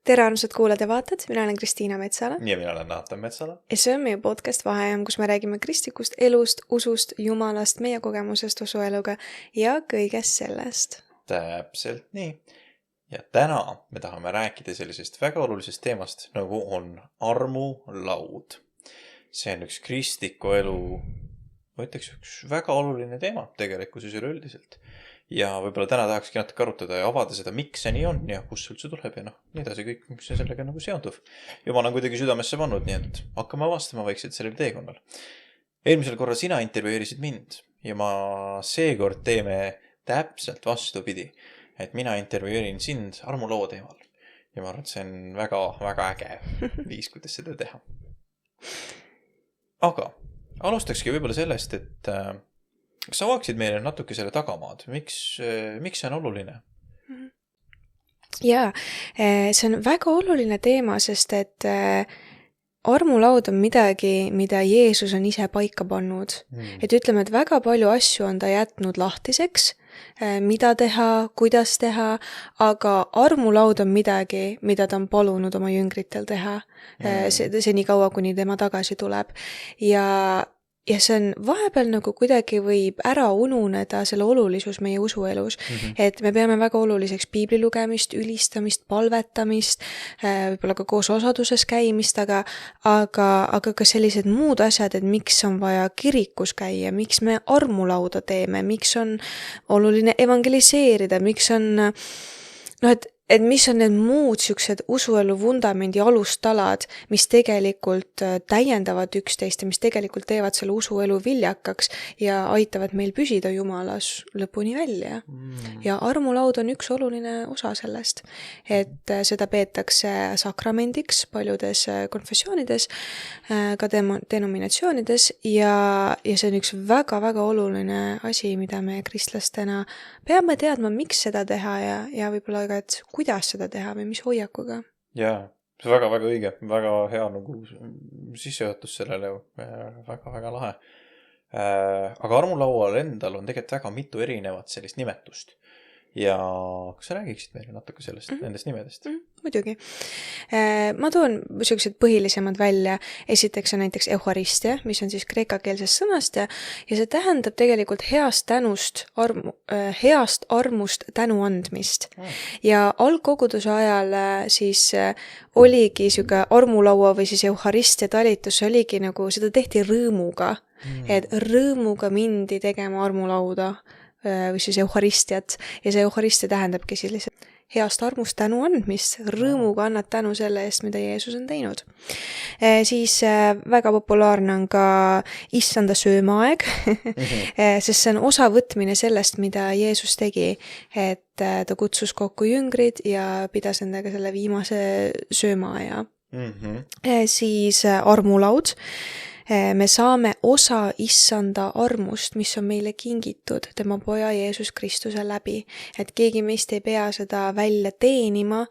Tere armsad kuulajad ja vaatad, mina olen Kristiina Metsala. Ja mina olen Naatan Metsala. Ja see on meie podcast Vaheajam, kus me räägime kristlikust elust, usust, jumalast, meie kogemusest usueluga ja kõigest sellest. Täpselt nii. Ja täna me tahame rääkida sellisest väga olulisest teemast, nagu on armulaud. See on üks kristliku elu, ma ütleks üks väga oluline teema tegelikkuses üleüldiselt. Ja võib-olla täna tahakski natuke arutada ja avada seda, miks see nii on ja kust üldse tuleb ja nii edasi kõik, mis see sellega nagu seonduv. Jumal on kuidagi südamesse pannud, nii et hakkame avastama vaikselt sellel teekonnal. Eelmisel korral sina intervjueerisid mind ja ma seekord teeme täpselt vastupidi, et mina intervjueerin sind armuloo teemal. Ja ma arvan, et see on väga, väga äge viis, kuidas seda teha. Aga alustakski võib-olla sellest, et kas sa avaksid meile natuke selle tagamaad? Miks see on oluline? Jaa, see on väga oluline teema, sest et armulaud on midagi, mida Jeesus on ise paika pannud. Et ütleme, et väga palju asju on ta jätnud lahtiseks, mida teha, kuidas teha, aga armulaud on midagi, mida ta on palunud oma jüngritel teha. See nii kaua, kuni tema tagasi tuleb. Ja see on vahepeal nagu kuidagi võib ära ununeda selle olulisus meie usuelus, et me peame väga oluliseks piibli lugemist, ülistamist, palvetamist, võib-olla ka koos osaduses käimist, aga ka sellised muud asjad, et miks on vaja kirikus käia, miks me armulauda teeme, miks on oluline evangeliseerida, miks on, et mis on need muud siuksed usuelu vundamendi alustalad, mis tegelikult täiendavad üksteist ja mis tegelikult teevad selle usuelu viljakaks ja aitavad meil püsida Jumalas lõpuni välja. Ja armulaud on üks oluline osa sellest, et seda peetakse sakramendiks paljudes konfessioonides, ka denominatsioonides ja see on üks väga-väga oluline asi, mida me kristlastena peame teadma, miks seda teha ja võib-olla ka, et kuidas seda teha või mis hoiakuga. Jaa, see on väga-väga õige, väga hea nagu sissejuhatus sellele, väga-väga lahe. Aga armulaual endal on tegelikult väga mitu erinevat sellist nimetust. Ja kas sa räägiksid meile natuke sellest, nendest nimedest? Muidugi. Ma toon sellised põhilisemad välja. Esiteks on näiteks euharistia, mis on siis kreekakeelsest sõnast ja see tähendab tegelikult heast armust tänu andmist. Ja algkoguduse ajal siis oligi siuke armulaua või siis euharistia talitus, oligi nagu, seda tehti rõõmuga, et rõõmuga mindi tegema armulauda või siis euharistiat ja see euharistia tähendabki siis lihtsalt heast armust tänu andmist, rõõmuga annad tänu selle eest, mida Jeesus on teinud. Siis väga populaarne on ka issanda söömaaeg, sest see on osavõtmine sellest, mida Jeesus tegi, et ta kutsus kokku jüngrid ja pidas endaga selle viimase söömaaja. Siis armulaud. Me saame osa issanda armust, mis on meile kingitud tema poja Jeesus Kristuse läbi. Et keegi meist ei pea seda välja teenima,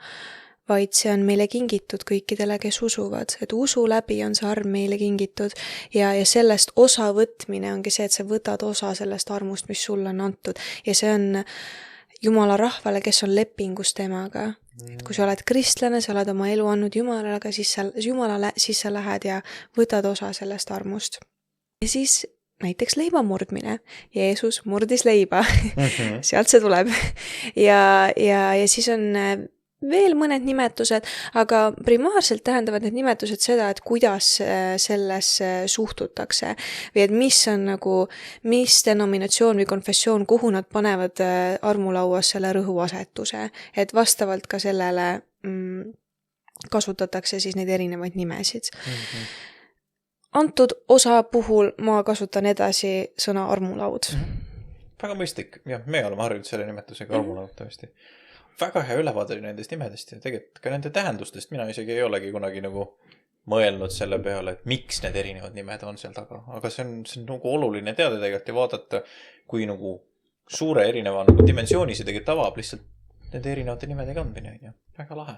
vaid see on meile kingitud kõikidele, kes usuvad. Et usu läbi on see arm meile kingitud ja sellest osa võtmine ongi see, et sa võtad osa sellest armust, mis sulle on antud. Ja see on Jumala rahvale, kes on lepingus temaga. Et kui sa oled kristlane, sa oled oma elu andnud Jumalale, siis sa lähed ja võtad osa sellest armust. Ja siis näiteks leibamurdmine. Jeesus murdis leiba. Sealt see tuleb. Ja siis on veel mõned nimetused, aga primaarselt tähendavad need nimetused seda, et kuidas selles suhtutakse või et mis denominatsioon või konfessioon, kuhu nad panevad armulauas selle rõhuasetuse, et vastavalt ka sellele kasutatakse siis neid erinevaid nimesid. Antud osa puhul ma kasutan edasi sõna armulaud. Väga mõistlik, jah, me oleme harjunud selle nimetusega armulaud tõesti. Väga hea ülevaade nendest nimedest ja tegelikult ka nende tähendustest. Mina isegi ei olegi kunagi nagu mõelnud selle peale, et miks need erinevad nimed on seal taga. Aga see on nagu oluline teada tegelikult ja vaadata, kui nagu suure erineva nagu dimensiooni see tegelikult avab lihtsalt nende erinevate nimedega andmine. Ja väga lahe.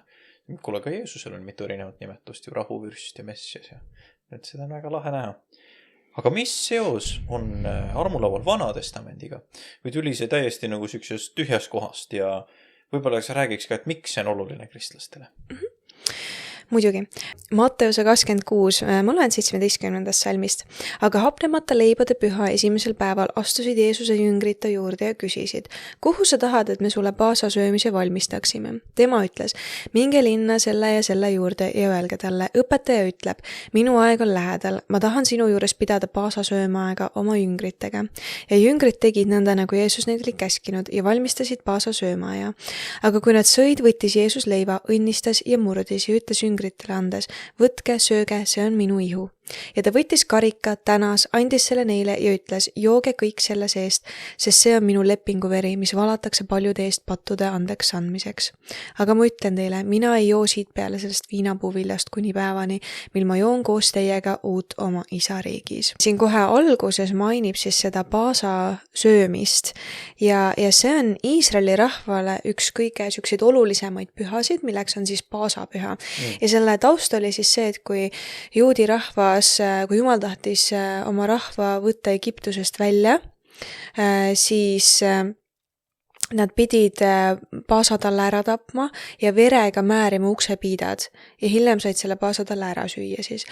Kuule, ka Jeesusel on mitu erinevat nimetust ju, rahuvürst ja messias ja et seda on väga lahe näha. Aga mis seos on armulaual Vana Testamendiga? Või tuli see täiesti nagu sellisest tühjast kohast ja võib-olla sa räägiks ka, et miks see on oluline kristlastele? muidugi. Matteuse 26, ma loen 17. salmist. Aga hapnemata leibade püha esimesel päeval astusid Jeesuse jüngrid ta juurde ja küsisid, kuhu sa tahad, et me sulle paasa söömise valmistaksime? Tema ütles, minge linna selle ja selle juurde ja öelge talle, õpetaja ütleb, minu aeg on lähedal, ma tahan sinu juures pidada paasa söömaaega oma jüngritega. Ja jüngrid tegid nõnda, nagu Jeesus neid oli käskinud ja valmistasid paasa söömaaja. Aga kui nad sõid, võttis Jeesus leiva, õnnistas ja murdis ja ütles jüngritele andes, võtke, sööge, see on minu ihu. Ja ta võttis karika, tänas, andis selle neile ja ütles, jooge kõik selle seest, sest see on minu lepinguveri, mis valatakse paljude eest pattude andeks andmiseks. Aga ma ütlen teile, mina ei joo siit peale sellest viinapuuviljast kuni päevani, mil ma joon koos teiega uut oma isa riigis. Siin kohe alguses mainib siis seda paasa söömist ja see on Iisraeli rahvale üks kõige siukseid olulisemaid pühasid, milleks on siis paasapüha. Ja selle taust oli siis see, et kui juudi rahva kui Jumal tahtis oma rahva võtta Egiptusest välja, siis nad pidid paasatalle ära tapma ja verega määrima uksepiidad ja hiljem said selle paasatalle ära süüa siis.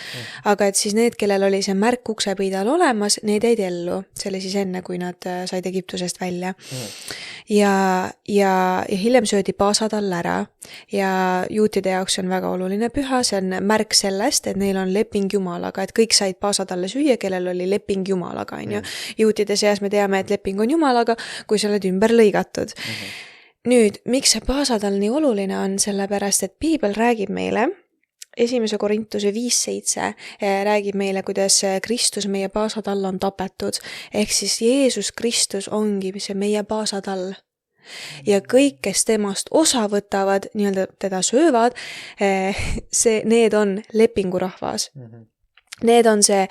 Aga et siis need, kellel oli see märk uksepiidal olemas, need jäid ellu. See oli siis enne, kui nad said Egiptusest välja. Ja hiljem söödi paasatall ära ja juutide jaoks on väga oluline püha, see on märk sellest, et neil on leping Jumalaga, et kõik said paasatalle süüa, kellel oli leping Jumalaga, on ju. Juutide seas me teame, et leping on Jumalaga, kui sa oled ümber lõigatud. Nüüd, miks see paasatall nii oluline on, sellepärast, et Piibel räägib meile, 1. Korintuse 5.7 räägib meile, kuidas Kristus, meie paasatall on tapetud, ehk siis Jeesus Kristus ongi see meie paasatall. Ja kõik, kes temast osa võtavad, nii-öelda teda söövad, need on lepingurahvas. Need on see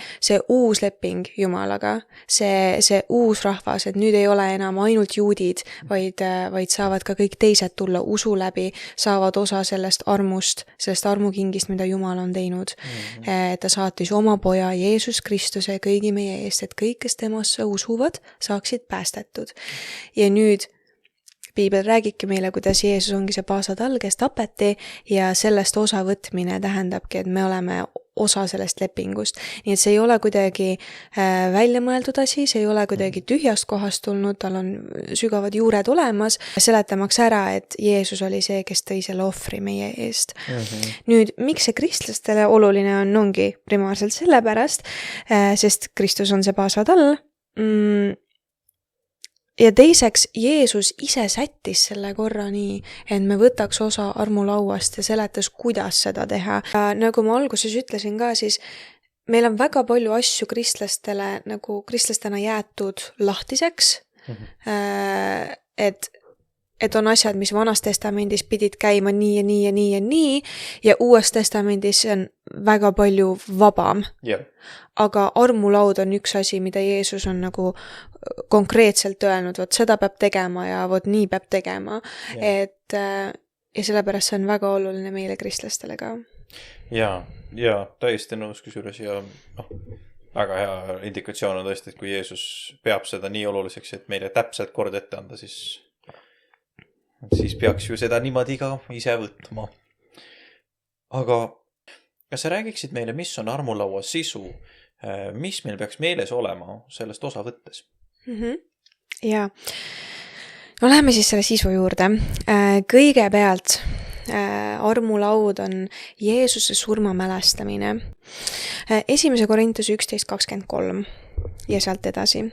uus leping Jumalaga, see uus rahvas, et nüüd ei ole enam ainult juudid, vaid saavad ka kõik teised tulla usu läbi, saavad osa sellest armust, sellest armukingist, mida Jumal on teinud. Ta saatis oma poja Jeesus Kristuse kõigi meie eest, et kõik, kes temasse usuvad, saaksid päästetud. Ja nüüd Piibel räägibki meile, kuidas Jeesus ongi see paasatall, kes tapeti ja sellest osa võtmine tähendabki, et me oleme osa sellest lepingust. Nii et see ei ole kuidagi välja mõeldud asi, see ei ole kuidagi tühjast kohast tulnud, tal on sügavad juured olemas, seletamaks ära, et Jeesus oli see, kes tõi selle ohvri meie eest. Nüüd, miks see kristlastele oluline ongi primaarselt sellepärast, sest Kristus on see paasatall, ja teiseks, Jeesus ise sättis selle korra nii, et me võtaks osa armulauast ja seletas, kuidas seda teha. Nagu ma alguses ütlesin ka, siis meil on väga palju asju kristlastena jäetud lahtiseks, et on asjad, mis Vanas Testamendis pidid käima nii ja nii ja nii ja nii ja Uues Testamendis on väga palju vabam. Aga armulaud on üks asi, mida Jeesus on nagu konkreetselt öelnud, vot seda peab tegema ja vot nii peab tegema. Ja sellepärast see on väga oluline meile kristlastele ka. Ja täiesti nõus kusjuures ja väga hea indikatsioon on tõesti, et kui Jeesus peab seda nii oluliseks, et meile täpselt kord ette anda, siis peaks ju seda niimoodi ka ise võtma. Aga kas sa räägiksid meile, mis on armulaua sisu? Mis meil peaks meeles olema sellest osa võttes? Ja, no läheme siis selle sisu juurde. Kõigepealt armulaud on Jeesuse surma mälestamine. 1. Korintuse 11.23 ja sealt edasi.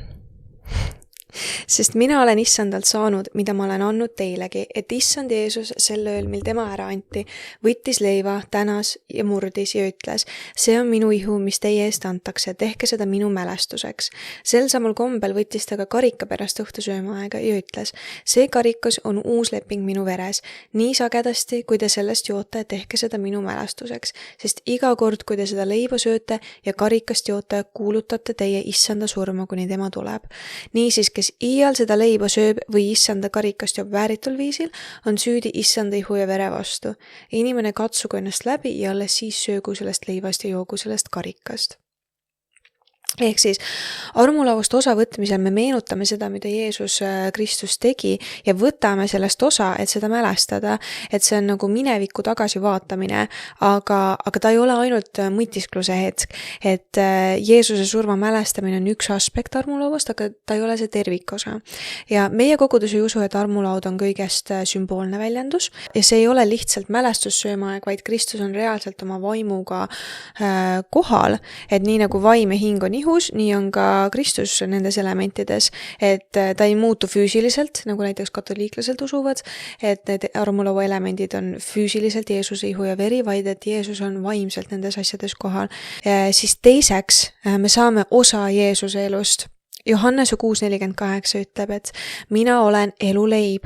Sest mina olen issandalt saanud, mida ma olen andnud teilegi, et issand Jeesus sel ööl, mil tema ära anti, võttis leiva, tänas ja murdis ja ütles, see on minu ihu, mis teie eest antakse, tehke seda minu mälestuseks. Sel samal kombel võttis ta ka karika pärast õhtusöömaaega ja ütles, see karikas on uus leping minu veres. Nii sagedasti, kui te sellest joote, tehke seda minu mälestuseks, sest iga kord, kui te seda leiva sööte ja karikast joote, kuulutate teie issanda surma, kuni tema tuleb. Niisiis, kes iial seda leiba sööb või issanda karikast joob vääritul viisil, on süüdi issanda ihu ja vere vastu. Inimene katsugu ennast läbi ja alles siis söögu sellest leivast ja joogu sellest karikast. Ehk siis armulauast osa võtmisel me meenutame seda, mida Jeesus Kristus tegi ja võtame sellest osa, et seda mälestada, et see on nagu mineviku tagasivaatamine, aga ta ei ole ainult mõtiskluse hetk, et Jeesuse surma mälestamine on üks aspekt armulauast, aga ta ei ole see tervikosa. Ja meie kogudus ei usu, et armulaud on kõigest sümboolne väljendus ja see ei ole lihtsalt mälestussöömaaeg, vaid Kristus on reaalselt oma vaimuga kohal, et nii nagu vaim ja hing on ihus, nii on ka Kristus nendes elementides, et ta ei muutu füüsiliselt, nagu näiteks katoliiklased usuvad, et need armulaua elemendid on füüsiliselt Jeesuse ihu ja veri, vaid et Jeesus on vaimselt nendes asjades kohal. Siis teiseks me saame osa Jeesuse elust. Johannese 6:48 ütleb, et mina olen eluleib.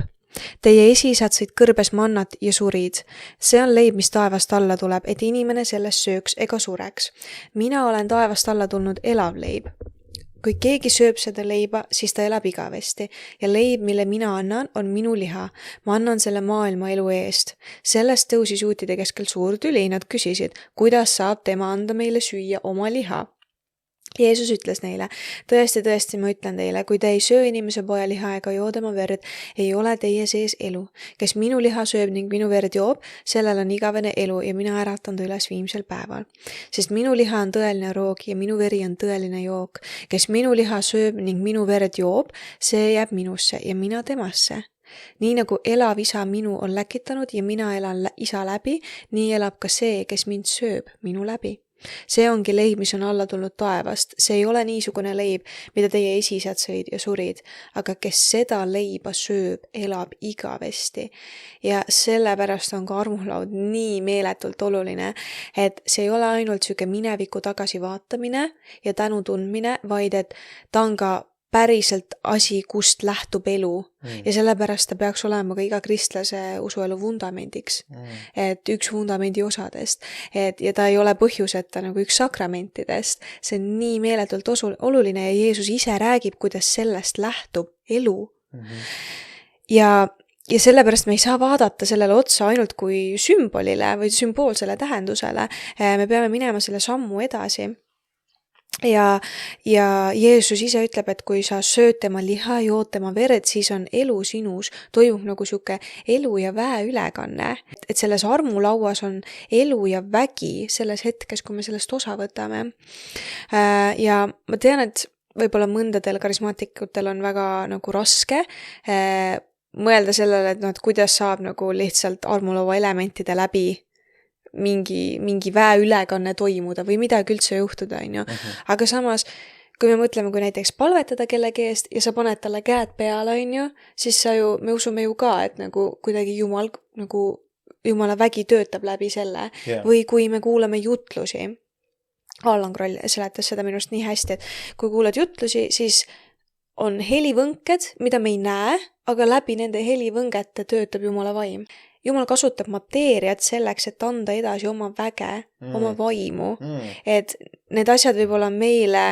Teie esisad sõid kõrbes mannat ja surid. See on leib, mis taevast alla tuleb, et inimene sellest sööks ega sureks. Mina olen taevast alla tulnud elav leib. Kui keegi sööb seda leiba, siis ta elab igavesti ja leib, mille mina annan, on minu liha. Ma annan selle maailma elu eest. Sellest tõusis juutide keskel suur tüli. Nad küsisid, kuidas saab tema anda meile süüa oma liha. Jeesus ütles neile, tõesti, tõesti, ma ütlen teile, kui te ei söö inimese poja liha ega joo tema verd, ei ole teie sees elu. Kes minu liha sööb ning minu verd joob, sellel on igavene elu ja mina äratan ta üles viimsel päeval. Sest minu liha on tõeline roog ja minu veri on tõeline jook. Kes minu liha sööb ning minu verd joob, see jääb minusse ja mina temasse. Nii nagu elav isa minu on läkitanud ja mina elan isa läbi, nii elab ka see, kes mind sööb minu läbi. See ongi leib, mis on alla tulnud taevast. See ei ole niisugune leib, mida teie esisad sõid ja surid, aga kes seda leiba sööb, elab igavesti. Ja sellepärast on ka armulaud nii meeletult oluline, et see ei ole ainult siuke mineviku tagasivaatamine ja tänu tundmine, vaid et ta on ka päriselt asi, kust lähtub elu ja sellepärast ta peaks olema ka iga kristlase usuelu vundamendiks, et üks vundamendi osadest, ja ta ei ole põhjuseta nagu üks sakramentidest, see on nii meeletult oluline ja Jeesus ise räägib, kuidas sellest lähtub elu. Ja sellepärast me ei saa vaadata sellele otsa ainult kui sümbolile või sümboolsele tähendusele, me peame minema selle sammu edasi. Ja Jeesus ise ütleb, et kui sa sööd tema liha, jood tema verd, siis on elu sinus, toimub nagu siuke elu ja väe ülekanne. Et selles armulauas on elu ja vägi selles hetkes, kui me sellest osa võtame. Ja ma tean, et võib-olla mõndadel karismaatikutel on väga nagu raske mõelda sellele, et kuidas saab nagu lihtsalt armulaua elementide läbi mingi väe ülekanne toimuda või midagi üldse juhtuda, on ju. Aga samas, kui me mõtleme, kui näiteks palvetada kellegi eest ja sa paned talle käed peale, on ju, siis me usume ju ka, et nagu kuidagi Jumala vägi töötab läbi selle. Või kui me kuulame jutlusi. Allan Kroll seletas seda minust nii hästi, et kui kuulad jutlusi, siis on helivõnked, mida me ei näe, aga läbi nende helivõngete töötab Jumala vaim. Jumal kasutab mateeriat selleks, et anda edasi oma väge, oma vaimu. Et need asjad võib-olla meile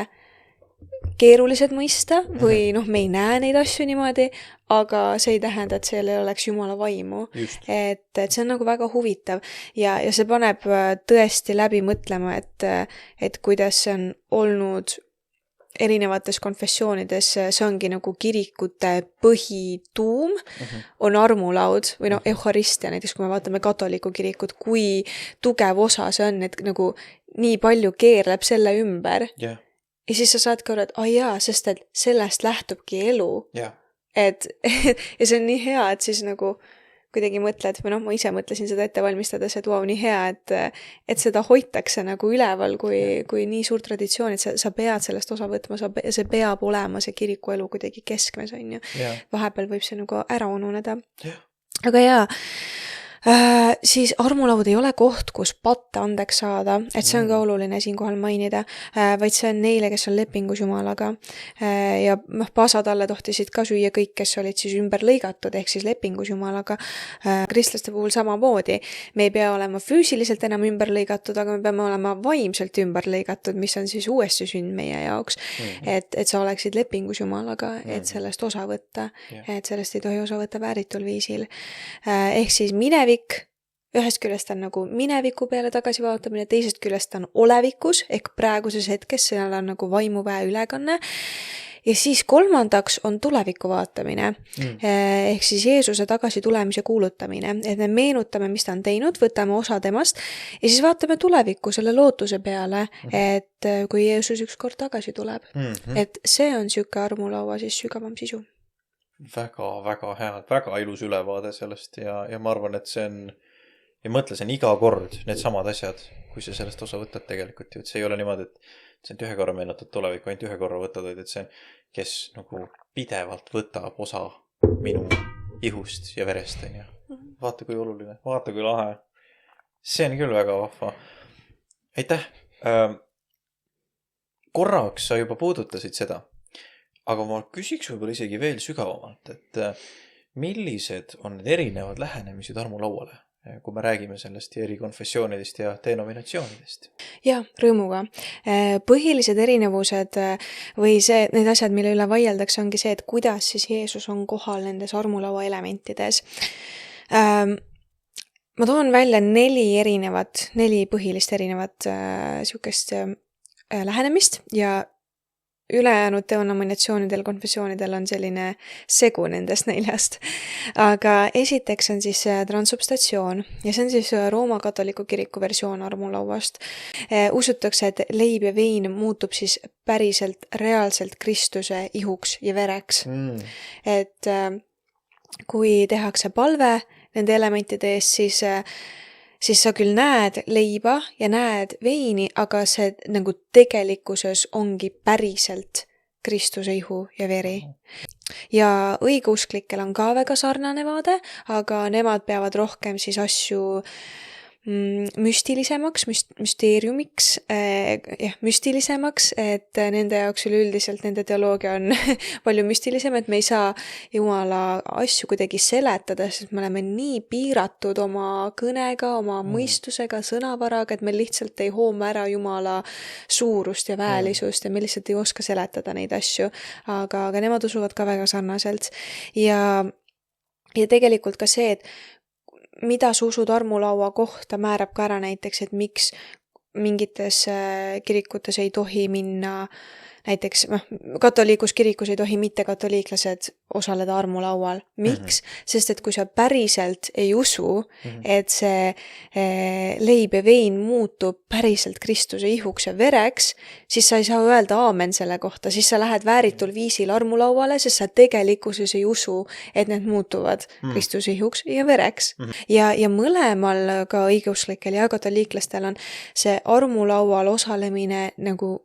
keerulised mõista või me ei näe neid asju niimoodi, aga see ei tähenda, et seal ei oleks Jumala vaimu. Et see on nagu väga huvitav ja see paneb tõesti läbi mõtlema, et kuidas see on olnud erinevates konfessioonides, see ongi nagu kirikute põhituum, on armulaud või eucharistia, näiteks kui me vaatame katoliku kirikut, kui tugev osa see on, et nagu nii palju keerleb selle ümber. Ja siis sa saad ka aru, et sest et sellest lähtubki elu. Et ja see on nii hea, et siis nagu kuidagi mõtled, või ma ise mõtlesin seda ette valmistades, et nii hea, et seda hoitakse nagu üleval kui nii suur traditsioon, et sa pead sellest osa võtma, see peab olema see kiriku elu kuidagi keskmes, on ju. Vahepeal võib see nagu ära ununeda. Aga siis armulaud ei ole koht, kus patte andeks saada, et see on ka oluline siinkohal mainida, vaid see on neile, kes on lepingus Jumalaga. Ja pasad alla tohtisid ka süüa kõik, kes olid siis ümber lõigatud, ehk siis lepingus Jumalaga. Kristlaste puhul samamoodi. Me ei pea olema füüsiliselt enam ümber lõigatud, aga me peame olema vaimselt ümber lõigatud, mis on siis uuesti sünd meie jaoks. Et sa oleksid lepingus Jumalaga, et sellest osa võtta, et sellest ei tohi osa võtta vääritul viisil. Ehk siis minevik ühest küljest on nagu mineviku peale tagasi vaatamine, teisest küljest on olevikus ehk praeguses hetkes, seal on nagu vaimuväe ülekanne. Ja siis kolmandaks on tuleviku vaatamine, ehk siis Jeesuse tagasi tulemise kuulutamine, et me meenutame, mis ta on teinud, võtame osa temast ja siis vaatame tulevikku selle lootuse peale, et kui Jeesus ükskord tagasi tuleb. Et see on siuke armulaua siis sügavam sisu. Väga head, väga ilus ülevaade sellest ja ma arvan, et see on, ja mõtle, see on iga kord need samad asjad, kui sa sellest osa võtad tegelikult ju, et see ei ole niimoodi, et see on ühe korra meenutad tulevikku, ainult ühe korra võtad, et see on, kes nagu pidevalt võtab osa minu ihust ja verest, on ju. Vaata kui oluline, vaata kui lahe. See on küll väga vahva. Aitäh! Korraks sa juba puudutasid seda, aga ma küsiks võib-olla isegi veel sügavamalt, et millised on need erinevad lähenemised armulauale, kui me räägime sellest eri konfessioonidest ja denominatsioonidest? Ja, rõõmuga. Põhilised erinevused või see, need asjad, mille üle vaieldakse, ongi see, et kuidas siis Jeesus on kohal nendes armulaua elementides. Ma toon välja 4 põhilist erinevat siukest lähenemist ja ülejäänud denominatsioonidel, konfessioonidel on selline segu nendest 4. Aga esiteks on siis transubstatsioon ja see on siis Rooma katoliku kiriku versioon armulauast. Usutakse, et leib ja vein muutub siis päriselt, reaalselt Kristuse ihuks ja vereks. Et kui tehakse palve nende elementide eest, siis sa küll näed leiba ja näed veini, aga see nagu tegelikkuses ongi päriselt Kristuse ihu ja veri. Ja õigeusklikel on ka väga sarnane vaade, aga nemad peavad rohkem siis asju müstilisemaks, müsteeriumiks, müstilisemaks, et nende jaoks üleüldiselt nende teoloogia on palju müstilisem, et me ei saa Jumala asju kuidagi seletada, sest me oleme nii piiratud oma kõnega, oma mõistusega, sõnavaraga, et me lihtsalt ei hooma ära Jumala suurust ja väelisust ja me lihtsalt ei oska seletada neid asju, aga nemad usuvad ka väga sarnaselt. Ja tegelikult ka see, et mida sa usud armulaua kohta, määrab ka ära näiteks, et miks mingites kirikutes ei tohi minna, näiteks katoliikus kirikus ei tohi mitte katoliiklased osaleda armulaual. Miks? Sest et kui sa päriselt ei usu, et see leib ja vein muutub päriselt Kristuse ihuks ja vereks, siis sa ei saa öelda aamen selle kohta, siis sa lähed vääritul viisil armulauale, sest sa tegelikkuses ei usu, et need muutuvad Kristuse ihuks ja vereks. Ja mõlemal ka õigeusklikel ja katoliiklastel on see armulaual osalemine nagu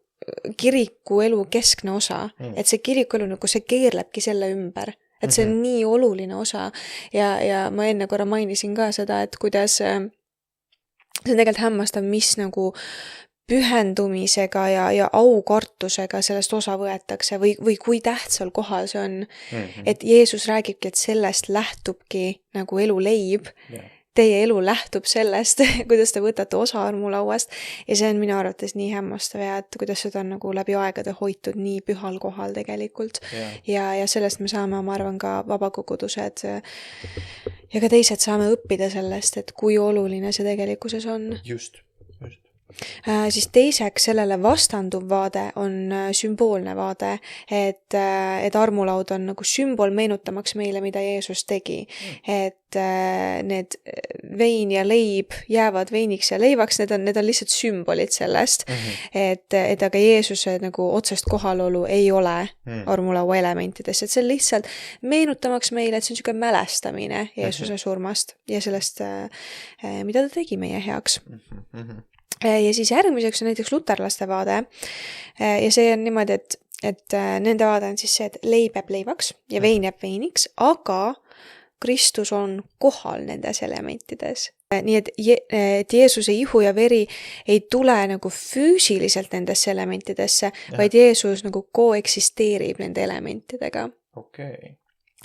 kiriku elu keskne osa, et see kiriku elu nagu see keerlebki selle ümber, et see on nii oluline osa ja ma enne korra mainisin ka seda, et kuidas see on tegelikult hämmastav, mis nagu pühendumisega ja aukartusega sellest osa võetakse või kui tähtsal kohal see on, et Jeesus räägibki, et sellest lähtubki nagu elu leib. Teie elu lähtub sellest, kuidas te võtate osa armulauast ja see on minu arvates nii hämmastav ja et kuidas seda on nagu läbi aegade hoitud nii pühal kohal tegelikult. Ja sellest me saame, ma arvan, ka vabakogudused ja ka teised saame õppida sellest, et kui oluline see tegelikkuses on. Just. Siis teiseks sellele vastanduv vaade on sümboolne vaade, et armulaud on nagu sümbol meenutamaks meile, mida Jeesus tegi. Et need vein ja leib jäävad veiniks ja leivaks, need on lihtsalt sümbolid sellest, et aga Jeesuse nagu otsest kohalolu ei ole armulaua elementides, et see on lihtsalt meenutamaks meile, et see on niisugune mälestamine Jeesuse surmast ja sellest, mida ta tegi meie heaks. Ja siis järgmiseks on näiteks luterlaste vaade ja see on niimoodi, et nende vaade on siis see, et leib jääb leivaks ja vein jääb veiniks, aga Kristus on kohal nendes elementides. Nii et Jeesuse ihu ja veri ei tule nagu füüsiliselt nendesse elementidesse, vaid Jeesus nagu koeksisteerib nende elementidega. Okei.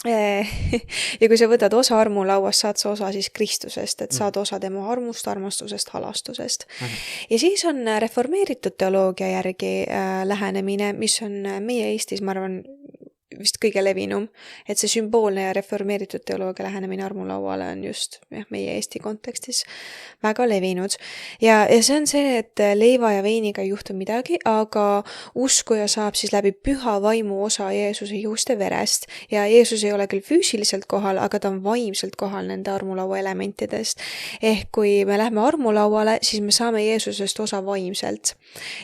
Ja kui sa võtad osa armulauast, saad sa osa siis Kristusest, et saad osa tema armust, armastusest, halastusest. Ja siis on reformeeritud teoloogia järgi lähenemine, mis on meie Eestis, ma arvan, vist kõige levinum, et see sümboolne ja reformeeritud teoloogia lähenemine armulauale on just meie Eesti kontekstis väga levinud. Ja see on see, et leiva ja veiniga ei juhtu midagi, aga uskuja saab siis läbi püha vaimu osa Jeesuse ihuste verest ja Jeesus ei ole küll füüsiliselt kohal, aga ta on vaimselt kohal nende armulaua elementidest. Ehk kui me lähme armulauale, siis me saame Jeesusest osa vaimselt.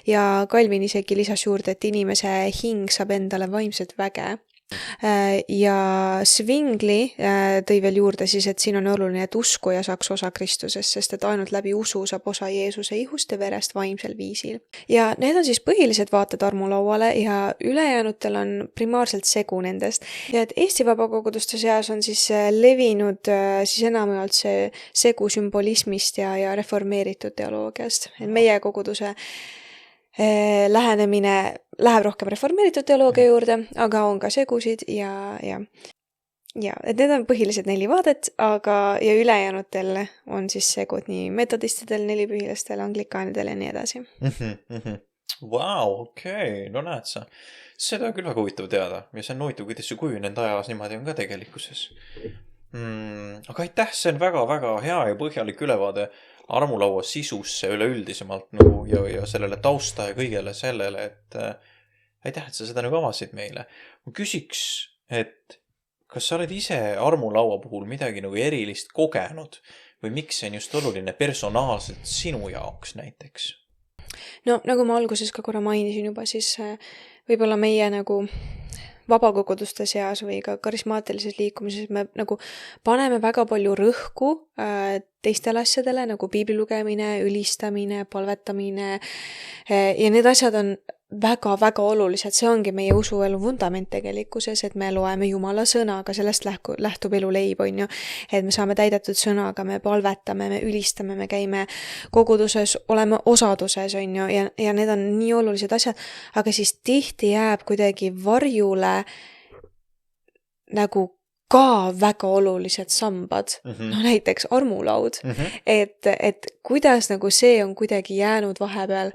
Ja Calvin isegi lisas juurde, et inimese hing saab endale vaimset väge. Ja Zwingli tõi veel juurde siis, et siin on oluline, et uskuja saaks osa Kristusest, sest et ainult läbi usu saab osa Jeesuse ihuste verest vaimsel viisil. Ja need on siis põhilised vaated armulauale ja ülejäänutel on primaarselt segu nendest. Ja et Eesti vabakoguduste seas on siis levinud siis enamjaolt see segu sümbolismist ja reformeeritud teoloogiast. Et meie koguduse lähenemine läheb rohkem reformeeritud teoloogia juurde, aga on ka segusid ja et need on põhilised 4 vaadet, aga ja ülejäänutel on siis segud nii metodistidel, nelipühilastel, anglikaanidel ja nii edasi. Vau, okei, no näed sa. Seda on küll väga huvitav teada ja see on huvitav, kuidas see kujunenud ajas niimoodi on ka tegelikkuses. Aga aitäh, see on väga-väga hea ja põhjalik ülevaade armulaua sisusse üleüldisemalt nagu ja sellele tausta ja kõigele sellele, et aitäh, et sa seda nagu avasid meile. Ma küsiks, et kas sa oled ise armulaua puhul midagi nagu erilist kogenud või miks see on just oluline personaalselt sinu jaoks näiteks? No nagu ma alguses ka korra mainisin juba, siis võib-olla meie nagu vabakoguduste seas või ka karismaatilises liikumises me nagu paneme väga palju rõhku teistele asjadele nagu piibli lugemine, ülistamine, palvetamine ja need asjad on väga-väga olulised, see ongi meie usuelu vundament tegelikkuses, et me loeme Jumala sõnaga, sellest lähtub elu leib, on ju, et me saame täidetud sõnaga, me palvetame, me ülistame, me käime koguduses, oleme osaduses, on ju, ja need on nii olulised asjad, aga siis tihti jääb kuidagi varjule nagu ka väga olulised sambad, no näiteks armulaud, et kuidas nagu see on kuidagi jäänud vahepeal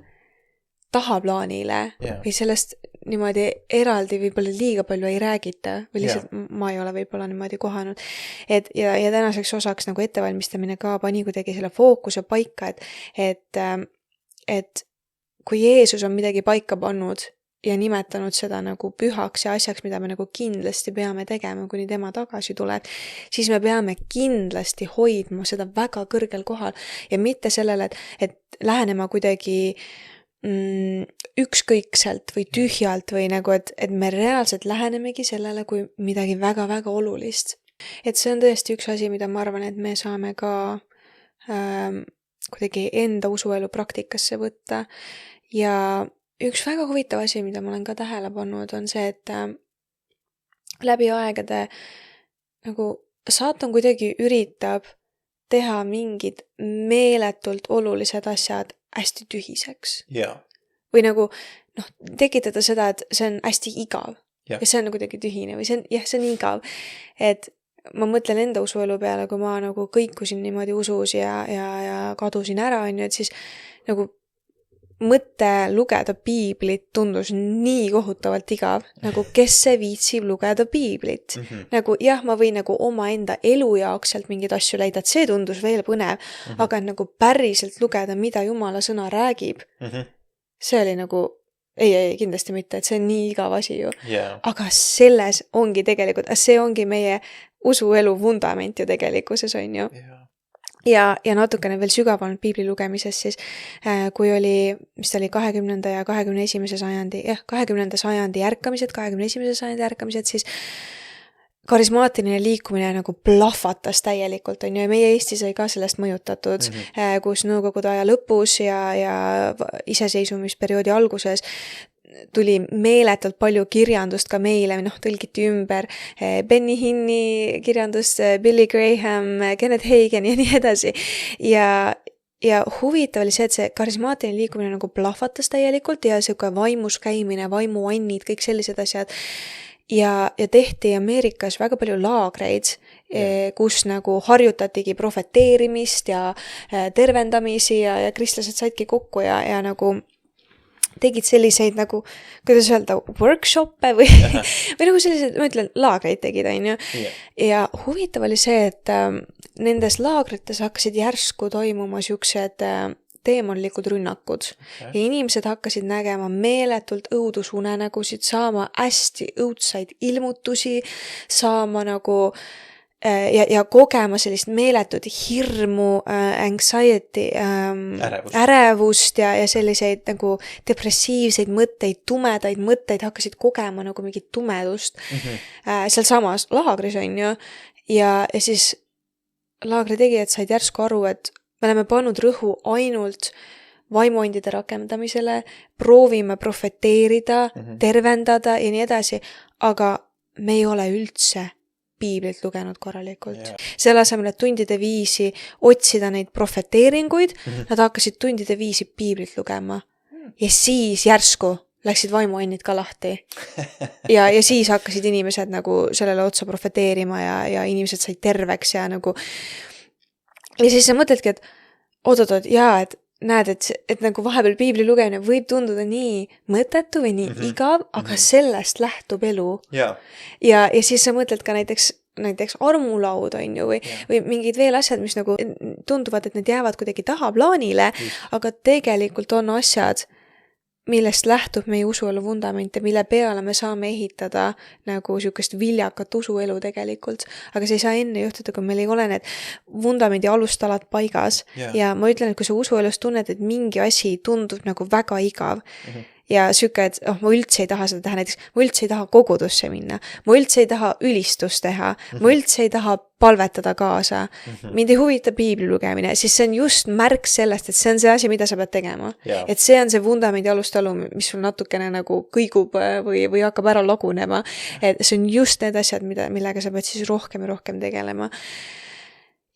tahaplaanile või sellest niimoodi eraldi võib-olla liiga palju ei räägita või lihtsalt ma ei ole võib-olla niimoodi kohanud. Ja tänaseks osaks nagu ettevalmistamine ka pani kuidagi selle fookuse paika, et kui Jeesus on midagi paika pannud ja nimetanud seda nagu pühaks ja asjaks, mida me nagu kindlasti peame tegema, kuni tema tagasi tuleb, siis me peame kindlasti hoidma seda väga kõrgel kohal ja mitte sellele, et lähenema kuidagi ükskõikselt või tühjalt või nagu, et me reaalselt lähenemegi sellele kui midagi väga-väga olulist. Et see on tõesti üks asi, mida ma arvan, et me saame ka kuidagi enda usuelu praktikasse võtta ja üks väga huvitav asi, mida ma olen ka tähele pannud, on see, et läbi aegade nagu saatan kuidagi üritab teha mingid meeletult olulised asjad hästi tühiseks. Või nagu tekitada seda, et see on hästi igav ja see on kuidagi tühine või see on igav. Et ma mõtlen enda usuelu peale, kui ma nagu kõikusin niimoodi usus ja kadusin ära, on ju, et siis nagu mõte lugeda piiblit tundus nii kohutavalt igav, nagu kes see viitsib lugeda piiblit. Nagu jah, ma võin nagu oma enda elu jaoks sealt mingeid asju leida, et see tundus veel põnev, aga nagu päriselt lugeda, mida Jumala sõna räägib, see oli nagu, ei, kindlasti mitte, et see on nii igav asi ju. Aga selles ongi tegelikult, see ongi meie usuelu vundament ju tegelikkuses, on ju. Ja natukene veel sügavalt piibli lugemises siis, kui oli, mis ta oli 20. ja 21. sajandi, 20. sajandi ärkamised, 21. sajandi ärkamised, siis karismaatiline liikumine nagu plahvatas täielikult, on ju, ja meie Eesti sai ka sellest mõjutatud, kus Nõukogude aja lõpus ja iseseisvumisperioodi alguses tuli meeletult palju kirjandust ka meile, tõlgiti ümber Benny Hinni kirjandust, Billy Graham, Kenneth Hagin ja nii edasi. Ja huvitav oli see, et see karismaatiline liikumine nagu plahvatas täielikult ja selline vaimus käimine, vaimuannid, kõik sellised asjad. Ja tehti Ameerikas väga palju laagreid, kus nagu harjutatigi profeteerimist ja tervendamisi ja kristlased saidki kokku ja nagu tegid selliseid nagu, kuidas öelda, workshop'e või, või nagu sellised, ma ütlen, laagreid tegid, on ju. Ja huvitav oli see, et nendes laagrites hakkasid järsku toimuma siuksed teemonlikud rünnakud. Ja inimesed hakkasid nägema meeletult õudusunenägusid, saama hästi õudsaid ilmutusi, saama nagu ja kogema sellist meeletut hirmu, anxiety, ärevust ja selliseid nagu depressiivseid mõtteid, tumedaid mõtteid hakkasid kogema nagu mingit tumedust seal samas laagris, on ju. Ja siis laagri tegijad said järsku aru, et me oleme pannud rõhu ainult vaimuandide rakendamisele, proovime profeteerida, tervendada ja nii edasi, aga me ei ole üldse piiblit lugenud korralikult. Selle asemel, et tundide viisi otsida neid profeteeringuid, nad hakkasid tundide viisi piiblit lugema. Ja siis järsku läksid vaimuannid ka lahti. Ja siis hakkasid inimesed nagu sellele otsa profeteerima ja inimesed said terveks ja nagu... Ja siis sa mõtledki, et oot, jaa, et näed, et nagu vahepeal piibli lugemine võib tunduda nii mõttetu või nii igav, aga sellest lähtub elu. Ja siis sa mõtled ka näiteks armulaud, on ju, või mingid veel asjad, mis nagu tunduvad, et need jäävad kuidagi tahaplaanile, aga tegelikult on asjad, millest lähtub meie usuelu vundament ja mille peale me saame ehitada nagu siukest viljakat usuelu tegelikult. Aga see ei saa enne juhtuda, kui meil ei ole need vundamendi alustalad paigas. Ja ma ütlen, et kui sa usuelus tunned, et mingi asi tundub nagu väga igav ja süke, et ma üldse ei taha seda teha, näiteks ma üldse ei taha kogudusse minna, ma üldse ei taha ülistust teha, ma üldse ei taha palvetada kaasa, mind ei huvita piibli lugemine, siis see on just märk sellest, et see on see asi, mida sa pead tegema. Et see on see vundamendi alustalu, mis sul natukene nagu kõigub või hakkab ära lagunema. Et see on just need asjad, millega sa pead siis rohkem ja rohkem tegelema.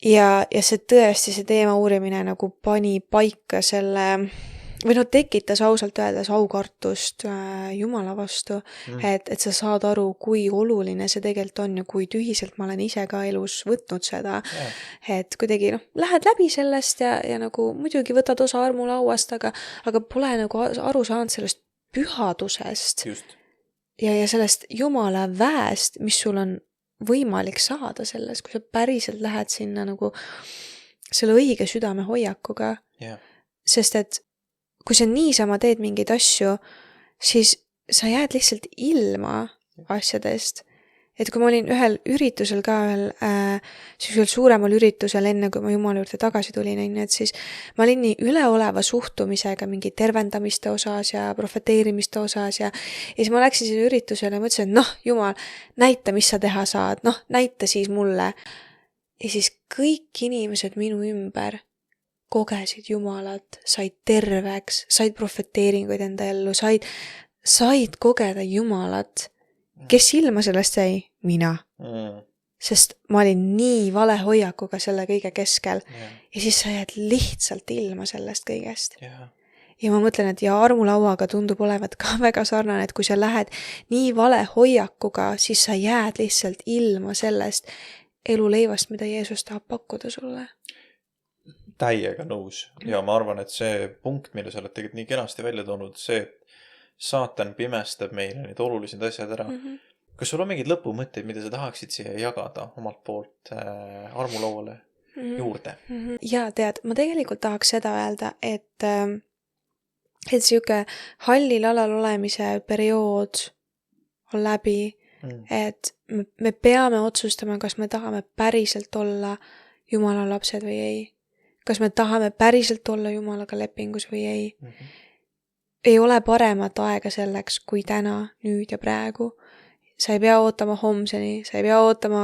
Ja see tõesti, see teema uurimine nagu pani paika selle... või tekitas ausalt öeldes aukartust Jumala vastu, et sa saad aru, kui oluline see tegelikult on ja kui tühiselt ma olen ise ka elus võtnud seda, et kuidagi lähed läbi sellest ja nagu muidugi võtad osa armulauast, aga pole nagu aru saanud sellest pühadusest ja sellest Jumala väest, mis sul on võimalik saada sellest, kui sa päriselt lähed sinna nagu selle õige südame hoiakuga, sest et kui sa niisama teed mingeid asju, siis sa jääd lihtsalt ilma asjadest. Et kui ma olin ühel üritusel ka ühel suuremal üritusel enne, kui ma Jumala juurde tagasi tulin, et siis ma olin nii üleoleva suhtumisega mingi tervendamiste osas ja profeteerimiste osas ja siis ma läksin selle üritusele ja mõtlesin, et Jumal, näita, mis sa teha saad, näita siis mulle. Ja siis kõik inimesed minu ümber kogesid Jumalat, said terveks, said profeteeringuid enda ellu, said kogeda Jumalat. Kes ilma sellest jäi? Mina. Sest ma olin nii vale hoiakuga selle kõige keskel. Ja siis sa jääd lihtsalt ilma sellest kõigest. Ja ma mõtlen, et armulauaga tundub olevat ka väga sarnane, et kui sa lähed nii vale hoiakuga, siis sa jääd lihtsalt ilma sellest eluleivast, mida Jeesus tahab pakkuda sulle. Täiega nõus. Ja ma arvan, et see punkt, mille sa oled tegelikult nii kenasti välja toonud, see, et saatan pimestab meile need olulised asjad ära. Kas sul on mingid lõpumõtteid, mida sa tahaksid siia jagada omalt poolt armulauale juurde? Ja tead, ma tegelikult tahaks seda öelda, et siuke hallil alal olemise periood on läbi, et me peame otsustama, kas me tahame päriselt olla Jumala lapsed või ei. Kas me tahame päriselt olla Jumalaga lepingus või ei. Ei ole paremat aega selleks, kui täna, nüüd ja praegu. Sa ei pea ootama homseni, sa ei pea ootama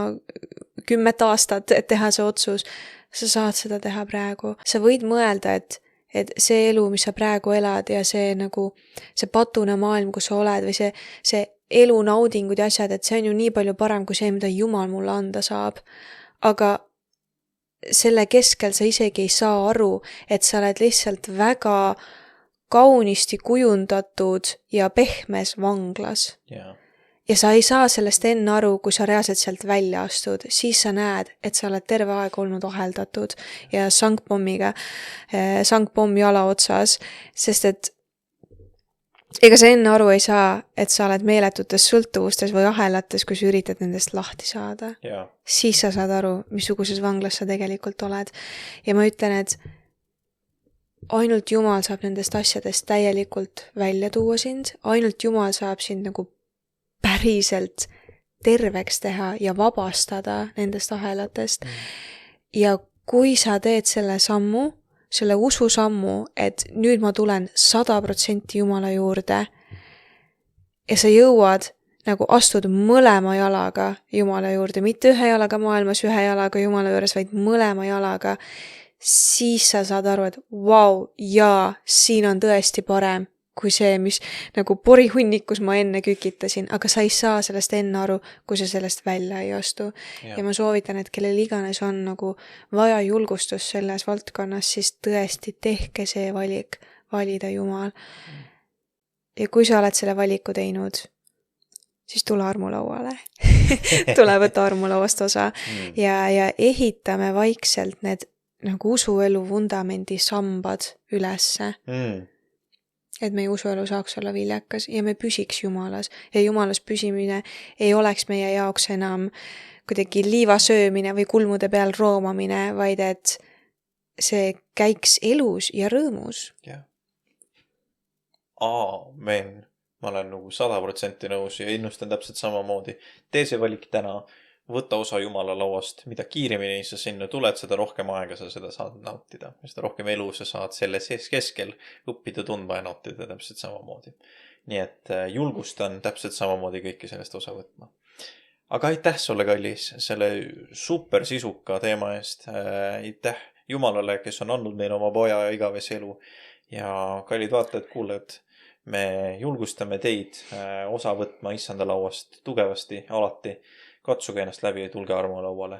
10 aastat, et teha see otsus. Sa saad seda teha praegu. Sa võid mõelda, et see elu, mis sa praegu elad ja see nagu see patune maailm, kus sa oled või see elu naudingud ja asjad, et see on ju nii palju parem kui see, mida Jumal mulle anda saab. Aga selle keskel sa isegi ei saa aru, et sa oled lihtsalt väga kaunisti kujundatud ja pehmes vanglas. Ja sa ei saa sellest enne aru, kui sa reaalselt sealt välja astud. Siis sa näed, et sa oled terve aeg olnud aheldatud ja sangpomm jala otsas, sest et ega sa enne aru ei saa, et sa oled meeletutes sõltuvustes või ahelates, kui sa üritad nendest lahti saada. Jaa. Siis sa saad aru, missuguses vanglas sa tegelikult oled. Ja ma ütlen, et ainult Jumal saab nendest asjadest täielikult välja tuua sind, ainult Jumal saab sind nagu päriselt terveks teha ja vabastada nendest ahelatest. Ja kui sa teed selle sammu, selle ususammu, et nüüd ma tulen 100% Jumala juurde ja sa jõuad nagu astud mõlema jalaga Jumala juurde, mitte ühe jalaga maailmas, ühe jalaga Jumala juures, vaid mõlema jalaga, siis sa saad aru, et vau, jaa, siin on tõesti parem kui see, mis nagu porihunnikus ma enne kükitasin, aga sa ei saa sellest enne aru, kui sa sellest välja ei astu. Ja ma soovitan, et kellel iganes on nagu vaja julgustust selles valdkonnas, siis tõesti tehke see valik, valida Jumal. Ja kui sa oled selle valiku teinud, siis tule armulauale. Tule võtta armulauast osa ja ehitame vaikselt need nagu usuelu vundamendi sambad ülesse. Et meie usuelu saaks olla viljakas ja me püsiks Jumalas. Ja Jumalas püsimine ei oleks meie jaoks enam kuidagi liiva söömine või kulmude peal roomamine, vaid et see käiks elus ja rõõmus. Jah. Aamen. Ma olen nagu 100% nõus ja innustan täpselt samamoodi. Tee see valik täna. Võta osa Jumala lauast, mida kiiremini sa sinna tuled, seda rohkem aega sa seda saad nautida. Seda rohkem elu sa saad selle keskel õppida tundma ja nautida täpselt samamoodi. Nii et julgustan täpselt samamoodi kõiki sellest osa võtma. Aga aitäh sulle, kallis, selle super sisuka teema eest. Aitäh Jumalale, kes on andnud meile oma poja ja igavese elu. Ja kallid vaatajad, kuulajad, me julgustame teid osa võtma issanda lauast tugevasti, alati. Katsuge ennast läbi ja tulge armulauale.